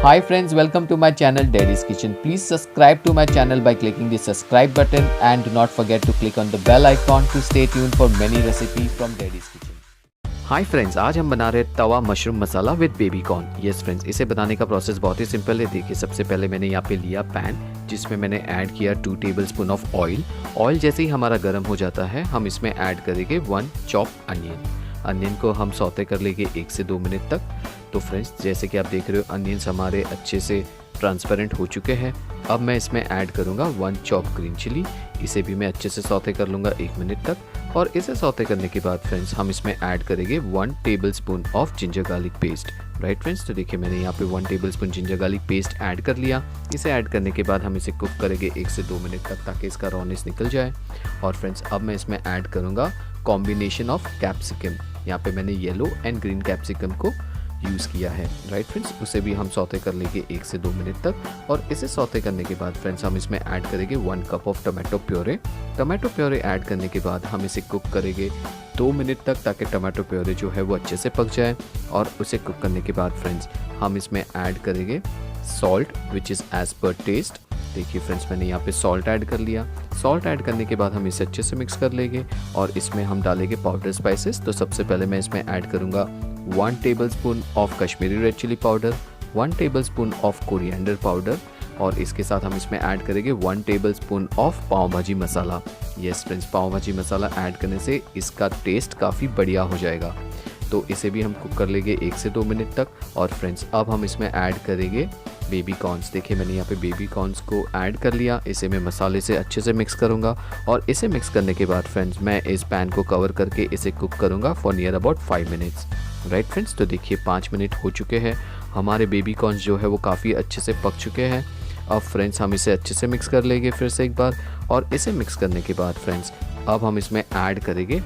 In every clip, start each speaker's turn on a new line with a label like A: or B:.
A: Hi friends, welcome to my channel Daddy's Kitchen. Please subscribe to my channel by clicking the subscribe button and do not forget to click on the bell icon to stay tuned for many recipes from Daddy's Kitchen. Hi friends, आज हम बना रहे तवा mushroom masala with baby corn. Yes friends, इसे बनाने का process बहुत ही simple है। देखिए, सबसे पहले मैंने यहाँ पे लिया पैन, जिसमें मैंने ऐड किया 2 टेबलस्पून ऑफ ऑयल। ऑयल जैसे ही हमारा गर्म हो जाता है, हम इसमें ऐड करेंगे 1 चॉप अनियन को हम सौते कर लेंगे 1 से 2 मिनट तक। तो फ्रेंड्स, जैसे कि आप देख रहे हो, अनियंस हमारे अच्छे से ट्रांसपेरेंट हो चुके हैं। अब मैं इसमें ऐड करूँगा 1 चॉप ग्रीन चिली। इसे भी मैं अच्छे से सौते कर लूँगा 1 मिनट तक। और इसे सौते करने के बाद फ्रेंड्स, हम इसमें ऐड करेंगे 1 tablespoon of ginger garlic paste. Right friends, तो देखिए मैंने यहाँ पे 1 tablespoon ginger garlic paste add कर लिया। इसे ऐड करने के बाद हम इसे कुक करेंगे 1 से 2 मिनट तक, ताकि इसका रॉनेस निकल जाए। और फ्रेंड्स, अब मैं इसमें ऐड करूँगा कॉम्बिनेशन ऑफ कैप्सिकम। यहाँ पे मैंने येलो एंड ग्रीन कैप्सिकम को यूज़ किया है। राइट फ्रेंड्स, उसे भी हम सौते कर लेंगे 1 से 2 मिनट तक। और इसे सौते करने के बाद फ्रेंड्स, हम इसमें ऐड करेंगे 1 cup of tomato puree. Tomato puree add करने के बाद हम इसे कुक करेंगे 2 मिनट तक, ताकि टमाटो प्योरे जो है वो अच्छे से पक जाए। और उसे कुक करने के बाद फ्रेंड्स, हम इसमें ऐड करेंगे salt which is as per taste. देखिए फ्रेंड्स, मैंने यहाँ पे सॉल्ट ऐड कर लिया। सॉल्ट ऐड करने के बाद हम इसे अच्छे से मिक्स कर लेंगे और इसमें हम डालेंगे पाउडर स्पाइसेस। तो सबसे पहले मैं इसमें ऐड करूँगा 1 tablespoon of Kashmiri red chilli powder, 1 tablespoon of coriander powder, और इसके साथ हम इसमें ऐड करेंगे 1 टेबलस्पून ऑफ पाव भाजी मसाला। यस फ्रेंड्स, पाव भाजी मसाला ऐड करने से इसका टेस्ट काफ़ी बढ़िया हो जाएगा। तो इसे भी हम कुक कर लेंगे 1 से 2 मिनट तक। और फ्रेंड्स, अब हम इसमें ऐड करेंगे बेबी कॉर्न्स। देखिए, मैंने यहाँ पे बेबी कॉर्न्स को ऐड कर लिया। इसे मैं मसाले से अच्छे से मिक्स करूँगा। और इसे मिक्स करने के बाद फ्रेंड्स, मैं इस पैन को कवर करके इसे कुक करूँगा for near about 5 minutes. Right friends, तो देखिए 5 मिनट हो चुके हैं। हमारे बेबी कॉर्न्स जो है वो काफ़ी अच्छे से पक चुके हैं। अब फ्रेंड्स, हम इसे अच्छे से मिक्स कर लेंगे फिर से एक बार। और इसे मिक्स करने के बाद फ्रेंड्स, अब हम इसमें ऐड करेंगे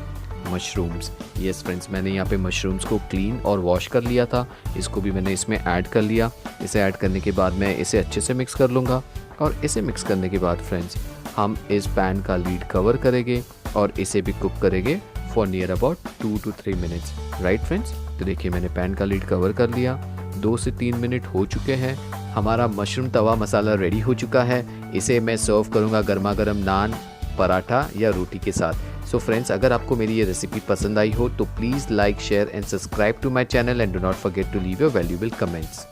A: मशरूम्स। यस फ्रेंड्स, मैंने यहाँ पे मशरूम्स को क्लीन और वॉश कर लिया था। इसको भी मैंने इसमें ऐड कर लिया। इसे ऐड करने के बाद मैं इसे अच्छे से मिक्स कर लूँगा। और इसे मिक्स करने के बाद फ्रेंड्स, हम इस पैन का लीड कवर करेंगे और इसे भी कुक करेंगे for near about 2 to 3 minutes. Right friends, तो देखिए मैंने पैन का लीड कवर कर लिया। 2 से 3 मिनट हो चुके हैं। हमारा मशरूम तवा मसाला रेडी हो चुका है। इसे मैं सर्व करूँगा गर्मा गर्म नान, पराठा या रोटी के साथ। सो फ्रेंड्स, अगर आपको मेरी ये रेसिपी पसंद आई हो तो please like, share and subscribe to my channel and do not forget to leave your valuable comments.